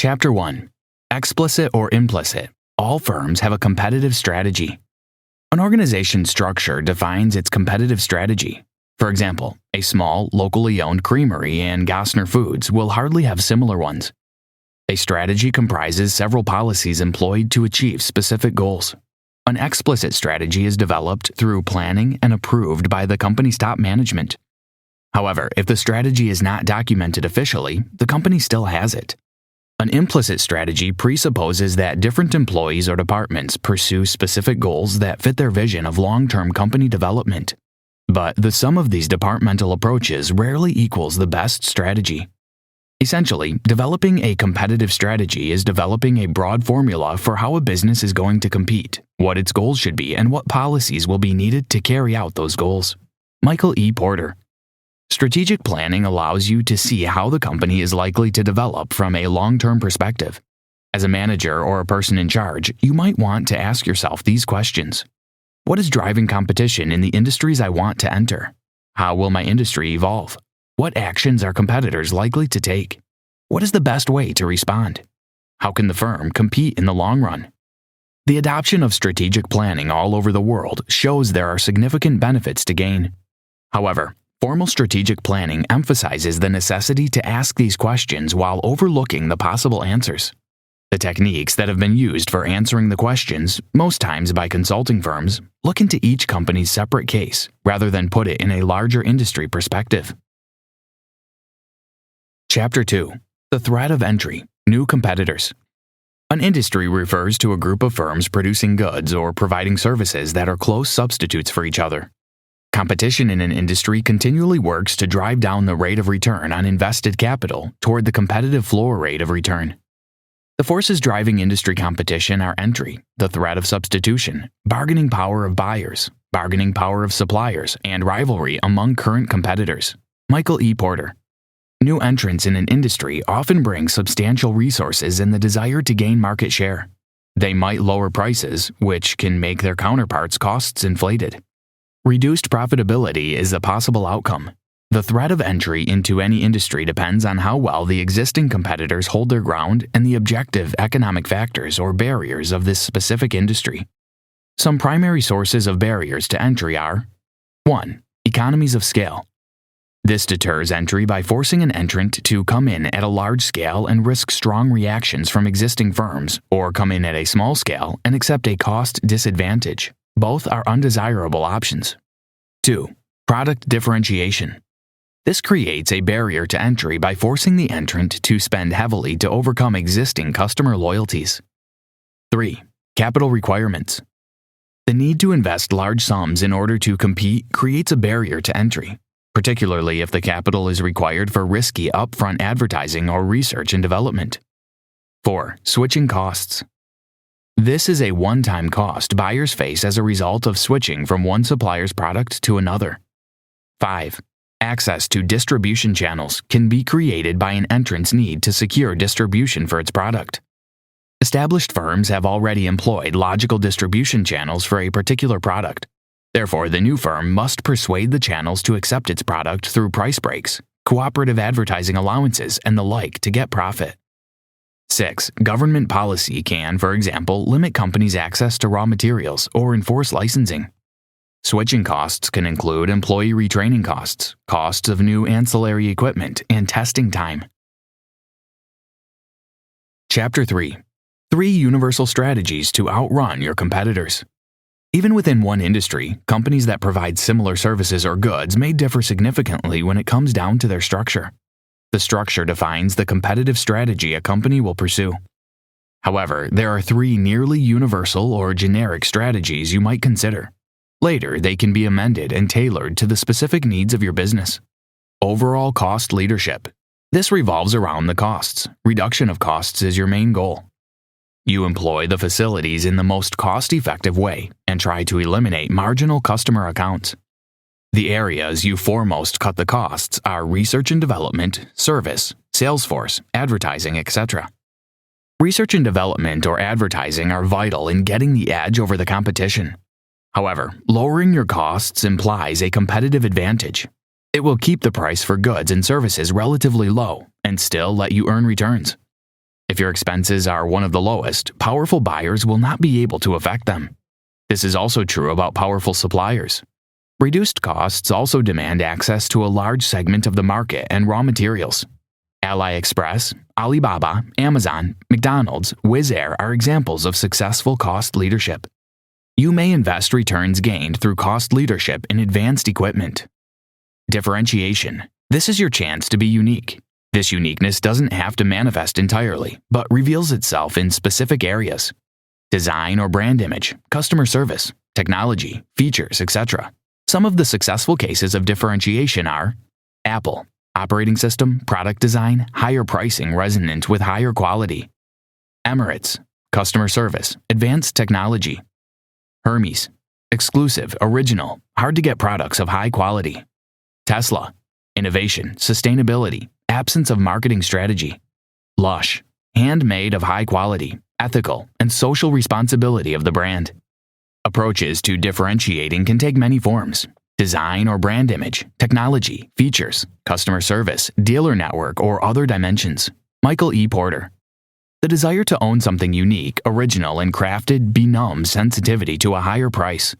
Chapter 1. Explicit or Implicit. All firms have a competitive strategy. An organization's structure defines its competitive strategy. For example, a small, locally owned creamery and Gosner Foods will hardly have similar ones. A strategy comprises several policies employed to achieve specific goals. An explicit strategy is developed through planning and approved by the company's top management. However, if the strategy is not documented officially, the company still has it. An implicit strategy presupposes that different employees or departments pursue specific goals that fit their vision of long-term company development. But the sum of these departmental approaches rarely equals the best strategy. Essentially, developing a competitive strategy is developing a broad formula for how a business is going to compete, what its goals should be, and what policies will be needed to carry out those goals. Michael E. Porter. Strategic planning allows you to see how the company is likely to develop from a long-term perspective. As a manager or a person in charge, you might want to ask yourself these questions. What is driving competition in the industries I want to enter? How will my industry evolve? What actions are competitors likely to take? What is the best way to respond? How can the firm compete in the long run? The adoption of strategic planning all over the world shows there are significant benefits to gain. However, formal strategic planning emphasizes the necessity to ask these questions while overlooking the possible answers. The techniques that have been used for answering the questions, most times by consulting firms, look into each company's separate case rather than put it in a larger industry perspective. Chapter 2. The Threat of Entry. New Competitors. An industry refers to a group of firms producing goods or providing services that are close substitutes for each other. Competition in an industry continually works to drive down the rate of return on invested capital toward the competitive floor rate of return. The forces driving industry competition are entry, the threat of substitution, bargaining power of buyers, bargaining power of suppliers, and rivalry among current competitors. Michael E. Porter. New entrants in an industry often bring substantial resources and the desire to gain market share. They might lower prices, which can make their counterparts' costs inflated. Reduced profitability is a possible outcome. The threat of entry into any industry depends on how well the existing competitors hold their ground and the objective economic factors or barriers of this specific industry. Some primary sources of barriers to entry are 1. Economies of scale. This deters entry by forcing an entrant to come in at a large scale and risk strong reactions from existing firms, or come in at a small scale and accept a cost disadvantage. Both are undesirable options. 2. Product differentiation. This creates a barrier to entry by forcing the entrant to spend heavily to overcome existing customer loyalties. 3. Capital requirements. The need to invest large sums in order to compete creates a barrier to entry, particularly if the capital is required for risky upfront advertising or research and development. 4. Switching costs. This is a one-time cost buyers face as a result of switching from one supplier's product to another. 5. Access to distribution channels can be created by an entrant's need to secure distribution for its product. Established firms have already employed logical distribution channels for a particular product. Therefore, the new firm must persuade the channels to accept its product through price breaks, cooperative advertising allowances, and the like to get profit. 6. Government policy can, for example, limit companies' access to raw materials or enforce licensing. Switching costs can include employee retraining costs, costs of new ancillary equipment, and testing time. Chapter 3. 3 universal strategies to outrun your competitors. Even within one industry, companies that provide similar services or goods may differ significantly when it comes down to their structure. The structure defines the competitive strategy a company will pursue. However, there are 3 nearly universal or generic strategies you might consider. Later, they can be amended and tailored to the specific needs of your business. Overall cost leadership. This revolves around the costs. Reduction of costs is your main goal. You employ the facilities in the most cost-effective way and try to eliminate marginal customer accounts. The areas you foremost cut the costs are research and development, service, sales force, advertising, etc. Research and development or advertising are vital in getting the edge over the competition. However, lowering your costs implies a competitive advantage. It will keep the price for goods and services relatively low and still let you earn returns. If your expenses are one of the lowest, powerful buyers will not be able to affect them. This is also true about powerful suppliers. Reduced costs also demand access to a large segment of the market and raw materials. AliExpress, Alibaba, Amazon, McDonald's, Wizz Air are examples of successful cost leadership. You may invest returns gained through cost leadership in advanced equipment. Differentiation. This is your chance to be unique. This uniqueness doesn't have to manifest entirely, but reveals itself in specific areas. Design or brand image, customer service, technology, features, etc. Some of the successful cases of differentiation are Apple, operating system, product design, higher pricing resonant with higher quality. Emirates, customer service, advanced technology. Hermes, exclusive, original, hard to get products of high quality. Tesla, innovation, sustainability, absence of marketing strategy. Lush, handmade of high quality, ethical, and social responsibility of the brand. Approaches to differentiating can take many forms: design or brand image, technology, features, customer service, dealer network, or other dimensions. Michael E. Porter. The desire to own something unique, original, and crafted benumbs sensitivity to a higher price.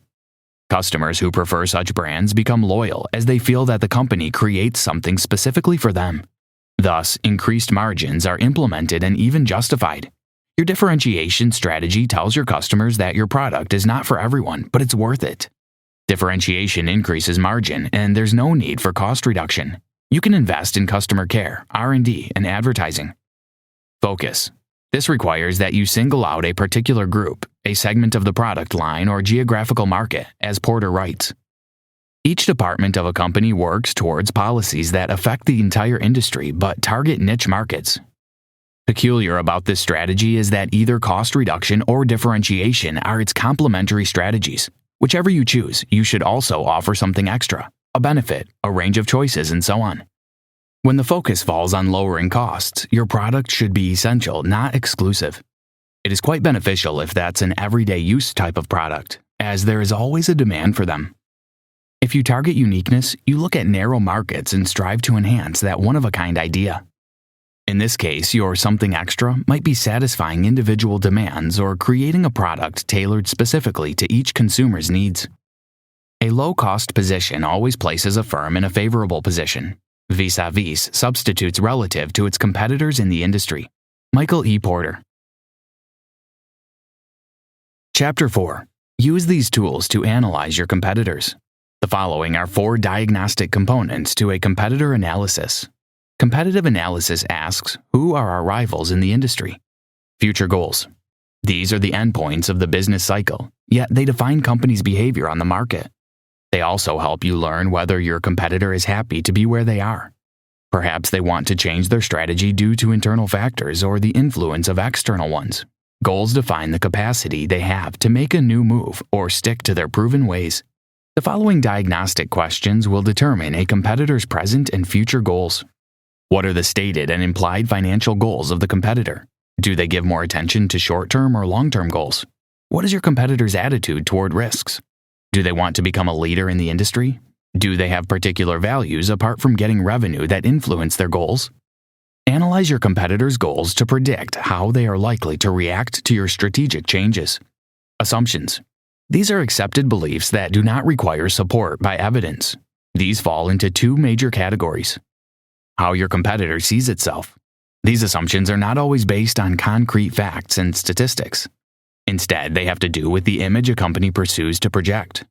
Customers who prefer such brands become loyal as they feel that the company creates something specifically for them. Thus, increased margins are implemented and even justified. Your differentiation strategy tells your customers that your product is not for everyone, but it's worth it. Differentiation increases margin, and there's no need for cost reduction. You can invest in customer care, R&D, and advertising. Focus. This requires that you single out a particular group, a segment of the product line, or geographical market, as Porter writes. Each department of a company works towards policies that affect the entire industry but target niche markets. Peculiar about this strategy is that either cost reduction or differentiation are its complementary strategies. Whichever you choose, you should also offer something extra, a benefit, a range of choices, and so on. When the focus falls on lowering costs, your product should be essential, not exclusive. It is quite beneficial if that's an everyday use type of product, as there is always a demand for them. If you target uniqueness, you look at narrow markets and strive to enhance that one-of-a-kind idea. In this case, your something extra might be satisfying individual demands or creating a product tailored specifically to each consumer's needs. A low-cost position always places a firm in a favorable position, vis-a-vis substitutes relative to its competitors in the industry. Michael E. Porter. Chapter 4. Use these tools to analyze your competitors. The following are 4 diagnostic components to a competitor analysis. Competitive analysis asks, who are our rivals in the industry? Future goals. These are the endpoints of the business cycle, yet they define companies' behavior on the market. They also help you learn whether your competitor is happy to be where they are. Perhaps they want to change their strategy due to internal factors or the influence of external ones. Goals define the capacity they have to make a new move or stick to their proven ways. The following diagnostic questions will determine a competitor's present and future goals. What are the stated and implied financial goals of the competitor? Do they give more attention to short-term or long-term goals? What is your competitor's attitude toward risks? Do they want to become a leader in the industry? Do they have particular values apart from getting revenue that influence their goals? Analyze your competitors' goals to predict how they are likely to react to your strategic changes. Assumptions. These are accepted beliefs that do not require support by evidence. These fall into 2 major categories. How your competitor sees itself. These assumptions are not always based on concrete facts and statistics. Instead, they have to do with the image a company pursues to project.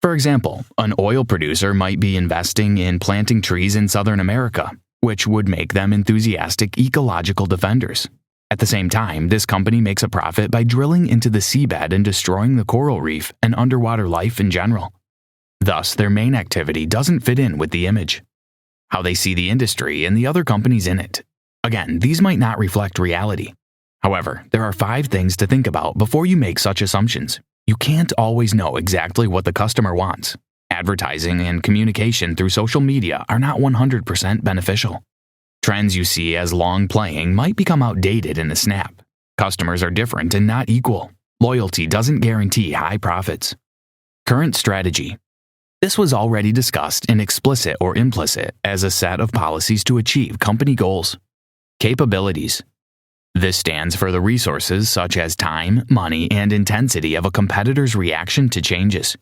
For example, an oil producer might be investing in planting trees in Southern America, which would make them enthusiastic ecological defenders. At the same time, this company makes a profit by drilling into the seabed and destroying the coral reef and underwater life in general. Thus, their main activity doesn't fit in with the image. How they see the industry and the other companies in it. Again, these might not reflect reality. However, there are 5 things to think about before you make such assumptions. You can't always know exactly what the customer wants. Advertising and communication through social media are not 100% beneficial. Trends you see as long playing might become outdated in a snap. Customers are different and not equal. Loyalty doesn't guarantee high profits. Current strategy. This was already discussed in Explicit or Implicit as a set of policies to achieve company goals. Capabilities. This stands for the resources such as time, money, and intensity of a competitor's reaction to changes.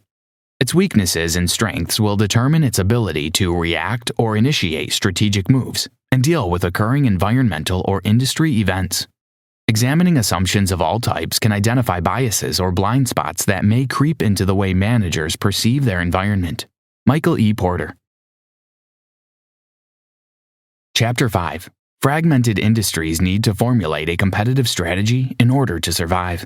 Its weaknesses and strengths will determine its ability to react or initiate strategic moves and deal with occurring environmental or industry events. Examining assumptions of all types can identify biases or blind spots that may creep into the way managers perceive their environment. Michael E. Porter. Chapter 5. Fragmented industries need to formulate a competitive strategy in order to survive.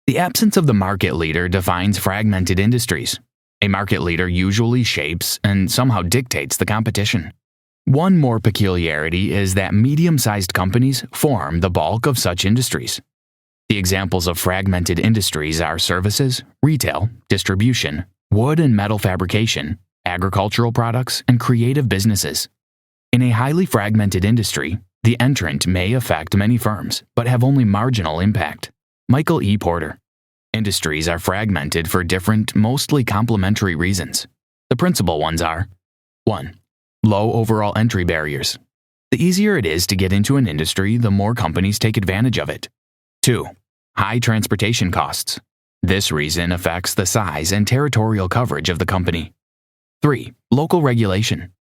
The absence of the market leader defines fragmented industries. A market leader usually shapes and somehow dictates the competition. One more peculiarity is that medium-sized companies form the bulk of such industries. The examples of fragmented industries are services, retail, distribution, wood and metal fabrication, agricultural products, and creative businesses. In a highly fragmented industry, the entrant may affect many firms, but have only marginal impact. Michael E. Porter. Industries are fragmented for different, mostly complementary reasons. The principal ones are: 1. Low overall entry barriers. The easier it is to get into an industry, the more companies take advantage of it. 2. High transportation costs. This reason affects the size and territorial coverage of the company. 3. Local regulation.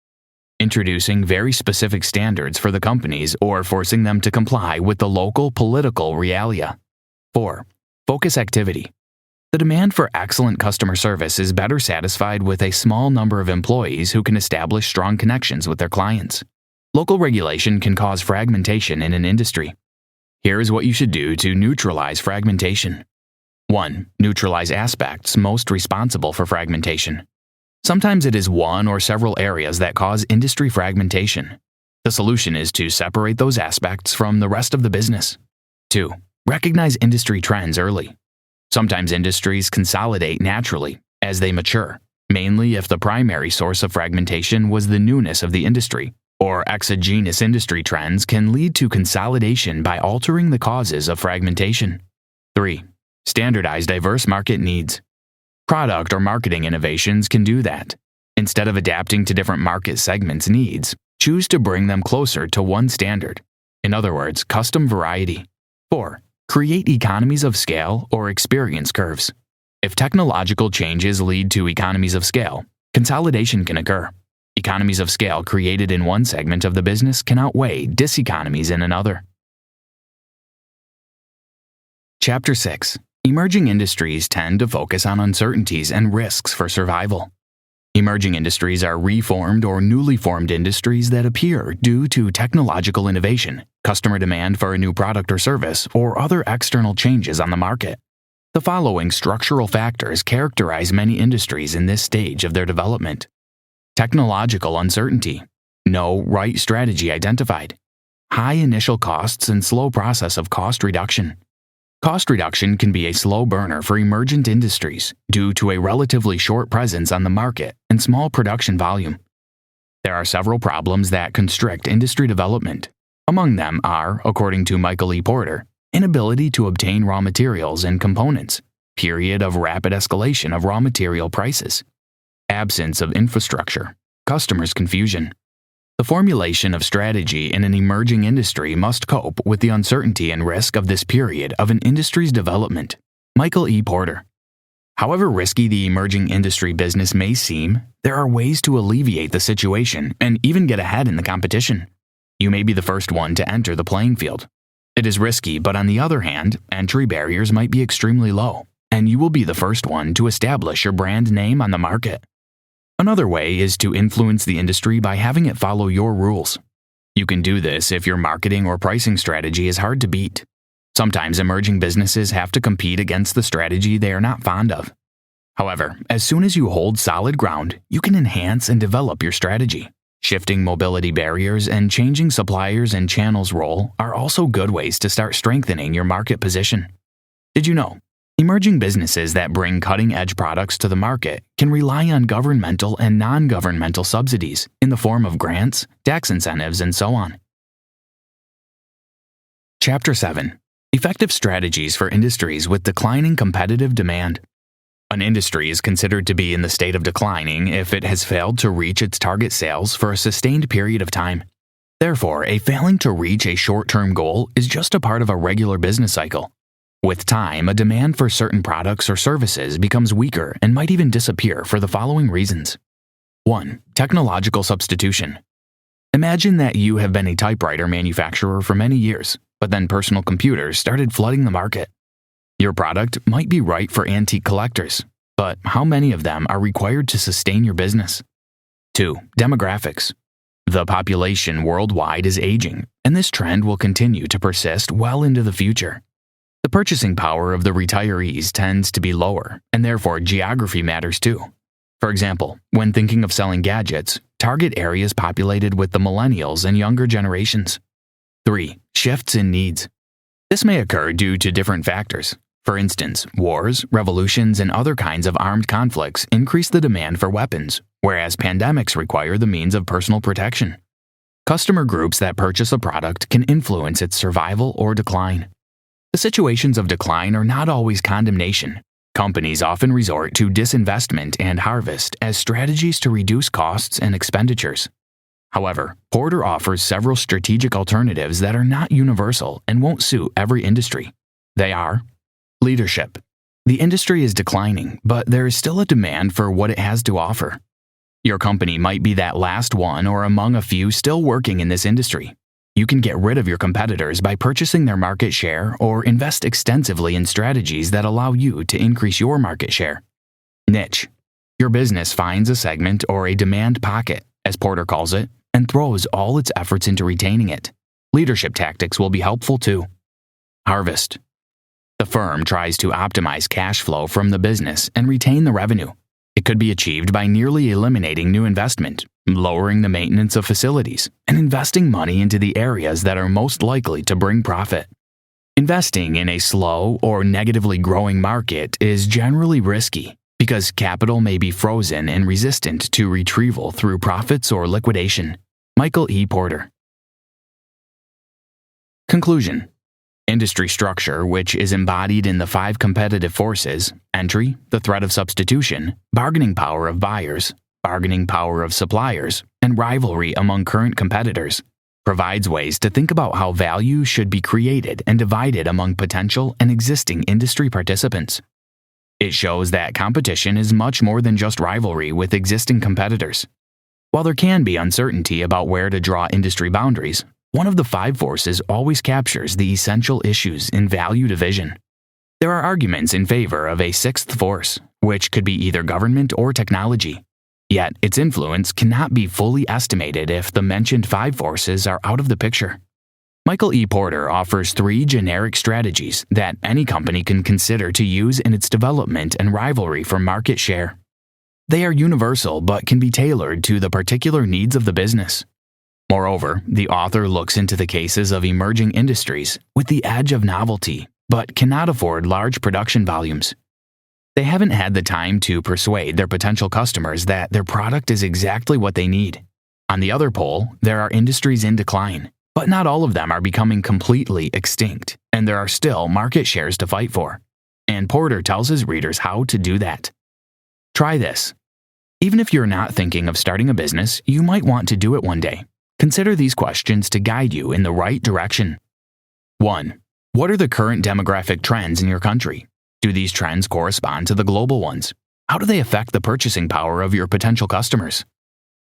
Introducing very specific standards for the companies or forcing them to comply with the local political realia. 4. Focus activity. The demand for excellent customer service is better satisfied with a small number of employees who can establish strong connections with their clients. Local regulation can cause fragmentation in an industry. Here is what you should do to neutralize fragmentation. 1. Neutralize aspects most responsible for fragmentation. Sometimes it is one or several areas that cause industry fragmentation. The solution is to separate those aspects from the rest of the business. 2. Recognize industry trends early. Sometimes industries consolidate naturally as they mature, mainly if the primary source of fragmentation was the newness of the industry, or exogenous industry trends can lead to consolidation by altering the causes of fragmentation. 3. Standardize diverse market needs. Product or marketing innovations can do that. Instead of adapting to different market segments' needs, choose to bring them closer to one standard. In other words, custom variety. 4. Create economies of scale or experience curves. If technological changes lead to economies of scale, consolidation can occur. Economies of scale created in one segment of the business can outweigh diseconomies in another. Chapter 6. Emerging industries tend to focus on uncertainties and risks for survival. Emerging industries are reformed or newly formed industries that appear due to technological innovation, customer demand for a new product or service, or other external changes on the market. The following structural factors characterize many industries in this stage of their development. Technological uncertainty. No right strategy identified. High initial costs and slow process of cost reduction. Cost reduction can be a slow burner for emergent industries due to a relatively short presence on the market and small production volume. There are several problems that constrict industry development. Among them are, according to Michael E. Porter, inability to obtain raw materials and components, period of rapid escalation of raw material prices, absence of infrastructure, customers' confusion. The formulation of strategy in an emerging industry must cope with the uncertainty and risk of this period of an industry's development. Michael E. Porter. However risky the emerging industry business may seem, there are ways to alleviate the situation and even get ahead in the competition. You may be the first one to enter the playing field. It is risky, but on the other hand, entry barriers might be extremely low, and you will be the first one to establish your brand name on the market. Another way is to influence the industry by having it follow your rules. You can do this if your marketing or pricing strategy is hard to beat. Sometimes emerging businesses have to compete against the strategy they are not fond of. However, as soon as you hold solid ground, you can enhance and develop your strategy. Shifting mobility barriers and changing suppliers and channels' role are also good ways to start strengthening your market position. Did you know? Emerging businesses that bring cutting-edge products to the market can rely on governmental and non-governmental subsidies in the form of grants, tax incentives, and so on. Chapter 7. Effective strategies for industries with declining competitive demand. An industry is considered to be in the state of declining if it has failed to reach its target sales for a sustained period of time. Therefore, a failing to reach a short-term goal is just a part of a regular business cycle. With time, a demand for certain products or services becomes weaker and might even disappear for the following reasons. 1. Technological substitution. Imagine that you have been a typewriter manufacturer for many years, but then personal computers started flooding the market. Your product might be right for antique collectors, but how many of them are required to sustain your business? 2. Demographics. The population worldwide is aging, and this trend will continue to persist well into the future. The purchasing power of the retirees tends to be lower, and therefore geography matters too. For example, when thinking of selling gadgets, target areas populated with the millennials and younger generations. 3. Shifts in needs. This may occur due to different factors. For instance, wars, revolutions, and other kinds of armed conflicts increase the demand for weapons, whereas pandemics require the means of personal protection. Customer groups that purchase a product can influence its survival or decline. The situations of decline are not always condemnation. Companies often resort to disinvestment and harvest as strategies to reduce costs and expenditures. However, Porter offers several strategic alternatives that are not universal and won't suit every industry. They are: leadership. The industry is declining, but there is still a demand for what it has to offer. Your company might be that last one or among a few still working in this industry. You can get rid of your competitors by purchasing their market share or invest extensively in strategies that allow you to increase your market share. Niche. Your business finds a segment or a demand pocket, as Porter calls it, and throws all its efforts into retaining it. Leadership tactics will be helpful too. Harvest. The firm tries to optimize cash flow from the business and retain the revenue. It could be achieved by nearly eliminating new investment, lowering the maintenance of facilities, and investing money into the areas that are most likely to bring profit. Investing in a slow or negatively growing market is generally risky because capital may be frozen and resistant to retrieval through profits or liquidation. Michael E. Porter. Conclusion. Industry structure, which is embodied in the 5 competitive forces: entry, the threat of substitution, bargaining power of buyers, bargaining power of suppliers, and rivalry among current competitors, provides ways to think about how value should be created and divided among potential and existing industry participants. It shows that competition is much more than just rivalry with existing competitors. While there can be uncertainty about where to draw industry boundaries, one of the 5 forces always captures the essential issues in value division. There are arguments in favor of a 6th force, which could be either government or technology. Yet, its influence cannot be fully estimated if the mentioned 5 forces are out of the picture. Michael E. Porter offers 3 generic strategies that any company can consider to use in its development and rivalry for market share. They are universal but can be tailored to the particular needs of the business. Moreover, the author looks into the cases of emerging industries with the edge of novelty, but cannot afford large production volumes. They haven't had the time to persuade their potential customers that their product is exactly what they need. On the other pole, there are industries in decline, but not all of them are becoming completely extinct, and there are still market shares to fight for. And Porter tells his readers how to do that. Try this. Even if you're not thinking of starting a business, you might want to do it one day. Consider these questions to guide you in the right direction. 1. What are the current demographic trends in your country? Do these trends correspond to the global ones? How do they affect the purchasing power of your potential customers?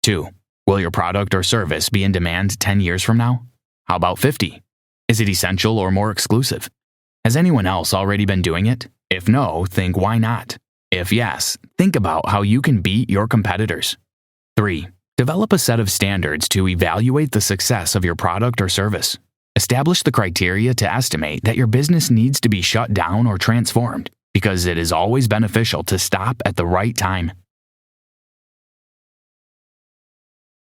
2. Will your product or service be in demand 10 years from now? How about 50? Is it essential or more exclusive? Has anyone else already been doing it? If no, think why not? If yes, think about how you can beat your competitors. 3. Develop a set of standards to evaluate the success of your product or service. Establish the criteria to estimate that your business needs to be shut down or transformed, because it is always beneficial to stop at the right time.